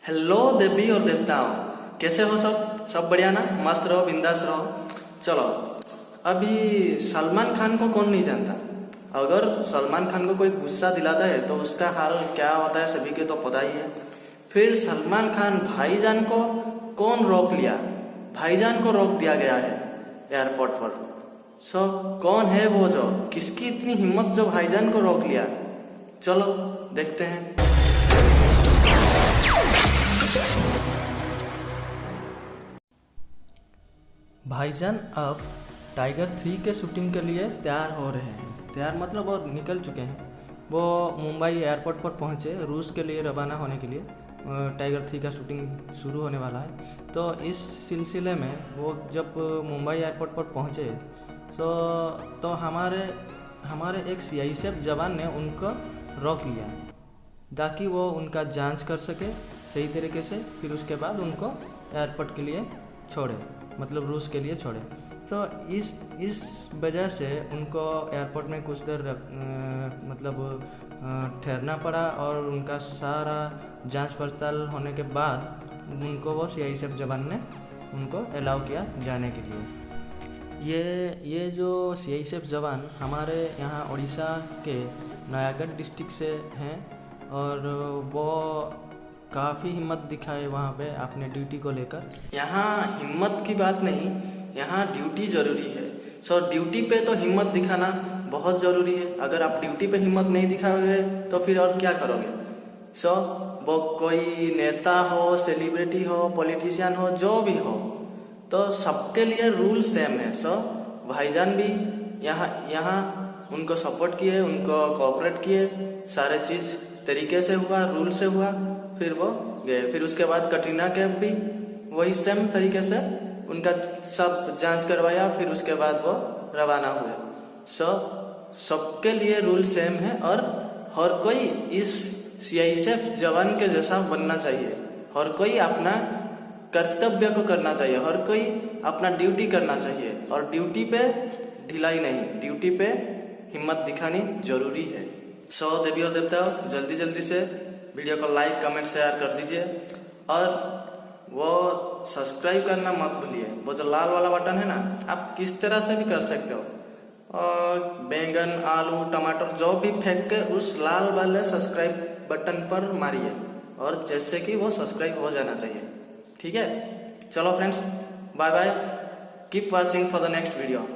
Hello देवी और देवताओं, कैसे हो सब बढ़िया ना? मस्त रहो, बिंदास रहो। चलो, अभी सलमान खान को कौन नहीं जानता। अगर सलमान खान को कोई गुस्सा दिलाता है तो उसका हाल क्या होता है सभी के तो पता ही है। फिर सलमान खान भाईजान को कौन रोक लिया? भाईजान को रोक दिया गया है एयरपोर्ट पर। कौन है वो, जो किसकी इतनी हिम्मत जो भाईजान को रोक लिया? चलो देखते हैं। भाईजान अब टाइगर 3 के शूटिंग के लिए तैयार हो रहे हैं। तैयार मतलब वो निकल चुके हैं। वो मुंबई एयरपोर्ट पर पहुंचे रूस के लिए रवाना होने के लिए। टाइगर 3 का शूटिंग शुरू होने वाला है। तो इस सिलसिले में वो जब मुंबई एयरपोर्ट पर पहुंचे तो हमारे एक सीआईएसएफ जवान ने उनको रोक लिया ताकि वो उनका जांच कर सके सही तरीके से। फिर उसके बाद उनको एयरपोर्ट के लिए छोड़े, मतलब रूस के लिए छोड़े। तो इस वजह से उनको एयरपोर्ट में कुछ देर ठहरना पड़ा और उनका सारा जांच पड़ताल होने के बाद उनको वो सीआईएसएफ जवान ने उनको अलाउ किया जाने के लिए। ये जो सीआईएसएफ जवान हमारे यहाँ उड़ीसा के नयागढ़ डिस्ट्रिक्ट से हैं और वो काफ़ी हिम्मत दिखाए वहाँ पे अपने ड्यूटी को लेकर। यहाँ हिम्मत की बात नहीं, यहाँ ड्यूटी ज़रूरी है। ड्यूटी पे तो हिम्मत दिखाना बहुत ज़रूरी है। अगर आप ड्यूटी पे हिम्मत नहीं दिखाओगे तो फिर और क्या करोगे? वो कोई नेता हो, सेलिब्रिटी हो, पॉलिटिशियन हो, जो भी हो, तो सबके लिए रूल सेम है। भाईजान भी यहाँ उनको सपोर्ट किए, उनको कोऑपरेट किए, सारे चीज़ तरीके से हुआ, रूल से हुआ, फिर वो गए। फिर उसके बाद कटरीना कैफ भी वही सेम तरीके से उनका सब जांच करवाया, फिर उसके बाद वो रवाना हुए। सबके लिए रूल सेम है और हर कोई इस सीआईएसएफ जवान के जैसा बनना चाहिए। हर कोई अपना कर्तव्य को करना चाहिए, हर कोई अपना ड्यूटी करना चाहिए और ड्यूटी पे ढिलाई नहीं, ड्यूटी पे हिम्मत दिखानी जरूरी है। देवी और देवताओं, जल्दी से वीडियो को लाइक, कमेंट, शेयर कर दीजिए और वो सब्सक्राइब करना मत भूलिए। वो जो लाल वाला बटन है ना, आप किस तरह से भी कर सकते हो। और बैंगन, आलू, टमाटर जो भी फेंक के उस लाल वाले सब्सक्राइब बटन पर मारिए और जैसे कि वो सब्सक्राइब हो जाना चाहिए। ठीक है, चलो friends, bye bye, keep watching for the next video.